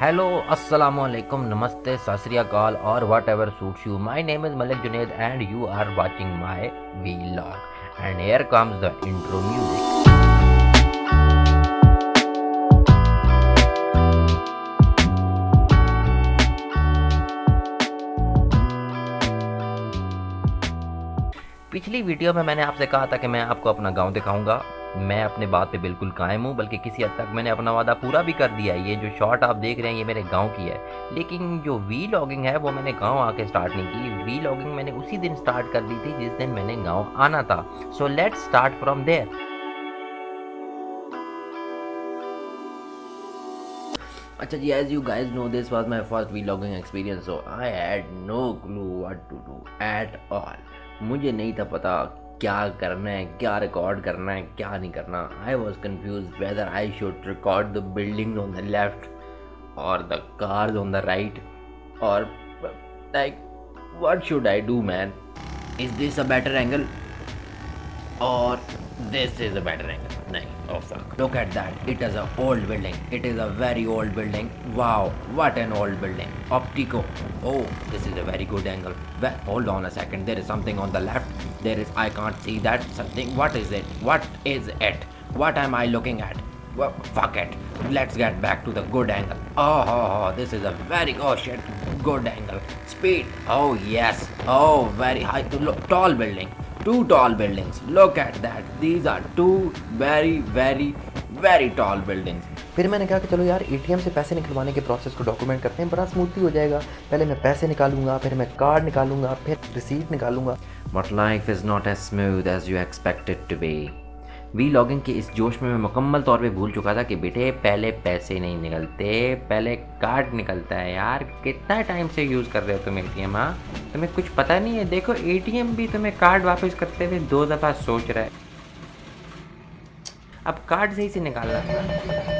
Hello, अस्सलामु अलैकुम, नमस्ते, सत श्री अकाल और whatever suits you. My name is Malik Junaid and you are watching my vlog एंड here comes the intro music। पिछली वीडियो में मैंने आपसे कहा था कि मैं आपको अपना गांव दिखाऊंगा। मैं अपने बात पे बिल्कुल कायम हूँ, बल्कि किसी हद तक मैंने अपना वादा पूरा भी कर दिया है। ये जो शॉट आप देख रहे हैं ये मेरे गांव की है, लेकिन जो वीलॉगिंग है वो मैंने गांव आके स्टार्ट नहीं की। वीलॉगिंग मैंने उसी दिन स्टार्ट कर दी थी जिस दिन मैंने गांव आना था। So let's start from there. अच्छा जी, as you guys know this was my first vlogging experience, so I had no clue what to do at all. मुझे नहीं था पता क्या करना है, क्या रिकॉर्ड करना है, क्या नहीं करना। I was confuse whether I should record the building on the left और the cars on the right, और like what should I do man. Is this a better angle or this is a better angle? नहीं, oh fuck, look at that, it is a old building, it is a very old building. Wow, what an old building. Optico, oh, this is a very good angle. Well, hold on a second, there is something on the left, there is, I can't see that something. What is it, what is it, what am I looking at? Well, fuck it, let's get back to the good angle. Oh, this is a very, oh shit, good angle. Speed, oh yes, oh very high, look, tall building. Two tall buildings. Look at that. These are two very tall buildings. फिर मैंने कहा कि चलो यार ATM से पैसे निकलवाने के प्रोसेस को डॉक्यूमेंट करते हैं, बड़ा स्मूथली हो जाएगा। पहले मैं पैसे निकालूंगा, फिर मैं कार्ड निकालूंगा, फिर रिसीट निकालूंगा। But life is not as smooth as you expect it to be. Vlogging के इस जोश में मैं मुकम्मल तौर पे भूल चुका था कि बेटे पहले पैसे नहीं निकलते, पहले कार्ड निकलता है। यार कितना टाइम से यूज़ कर रहे हो तुम एटीएम? हाँ, तुम्हें कुछ पता नहीं है? देखो एटीएम भी तुम्हें कार्ड वापस करते हुए 2 दफ़ा सोच रहा है। अब कार्ड सही से निकालना था।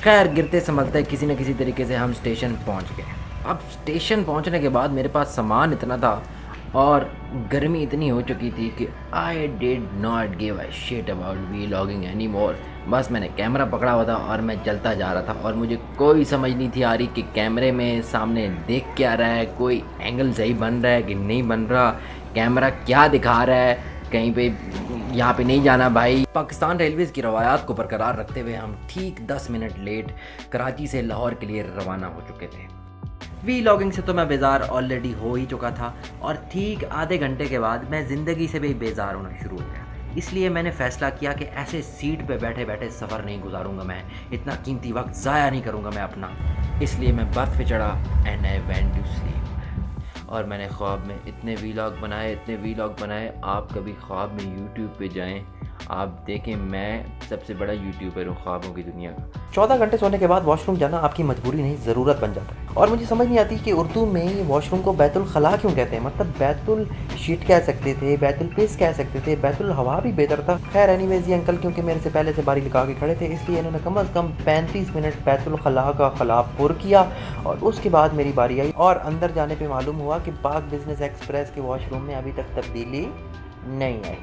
खैर गिरते संभलते किसी न किसी तरीके से हम स्टेशन पहुंच गए। अब स्टेशन पहुंचने के बाद मेरे पास सामान इतना था और गर्मी इतनी हो चुकी थी कि I did not give a shit about vlogging any more. बस मैंने कैमरा पकड़ा हुआ था और मैं चलता जा रहा था, और मुझे कोई समझ नहीं थी आ रही कि कैमरे में सामने देख क्या रहा है, कोई एंगल सही बन रहा है कि नहीं बन रहा, कैमरा क्या दिखा रहा है, कहीं पे यहाँ पे नहीं जाना भाई। पाकिस्तान रेलवेज की रवायात को बरकरार रखते हुए हम ठीक 10 मिनट लेट कराची से लाहौर के लिए रवाना हो चुके थे। वीलॉगिंग से तो मैं बेजार ऑलरेडी हो ही चुका था, और ठीक आधे घंटे के बाद मैं ज़िंदगी से भी बेजार होना शुरू हो गया। इसलिए मैंने फ़ैसला किया कि ऐसे सीट पे बैठे बैठे सफ़र नहीं गुजारूंगा, मैं इतना कीमती वक्त ज़ाया नहीं करूँगा मैं अपना। इसलिए मैं बर्थ पे चढ़ा and I went to sleep. और मैंने ख्वाब में इतने वीलॉग बनाए। आप कभी ख्वाब में यूट्यूब पे जाएं, आप देखें मैं सबसे बड़ा यूट्यूबर हूँ ख्वाबों की दुनिया का। 14 घंटे सोने के बाद वॉशरूम जाना आपकी मजबूरी नहीं, ज़रूरत बन जाता है। और मुझे समझ नहीं आती कि उर्दू में वॉशरूम को बैतुल खला क्यों कहते हैं। मतलब बैतुल शीट कह सकते थे, बैतुल पिस कह सकते थे, बैतुल हवा भी बेहतर था। खैर एनीवेज, ये अंकल क्योंकि मेरे से पहले से बारी लगा के खड़े थे, इसलिए इन्होंने कम से कम 35 मिनट बैतुल खला का खला पुर किया, और उसके बाद मेरी बारी आई। और अंदर जाने पे मालूम हुआ कि पाक बिजनेस एक्सप्रेस के वॉशरूम में अभी तक तब्दीली नहीं आई।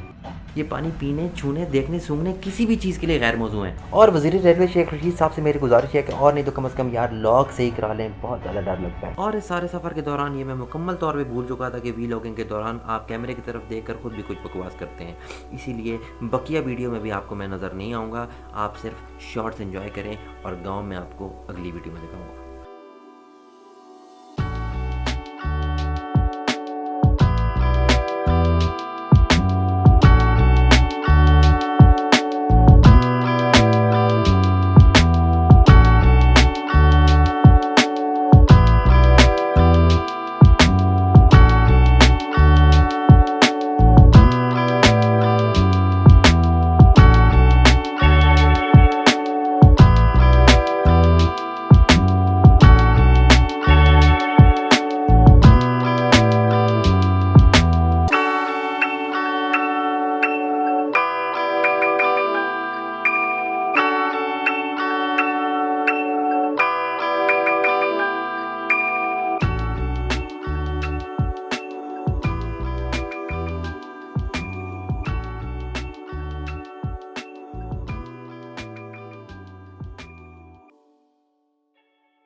ये पानी पीने, छूने, देखने, सूंघने किसी भी चीज़ के लिए गैर मौजू है। और वज़ीर रेलवे शेख रशीद साहब से मेरी गुजारिश है कि और नहीं तो कम से कम यार लॉक से ही करा लें, बहुत ज़्यादा डर लगता है। और इस सारे सफ़र के दौरान ये मैं मुकम्मल तौर पे भूल चुका था कि वीलॉगिंग के दौरान आप कैमरे की तरफ देखकर खुद भी कुछ बकवास करते हैं। इसीलिए बकिया वीडियो में भी आपको मैं नज़र नहीं आऊँगा। आप सिर्फ शॉर्ट्स एंजॉय करें, और गाँव में आपको अगली वीडियो में दिखाऊँगा।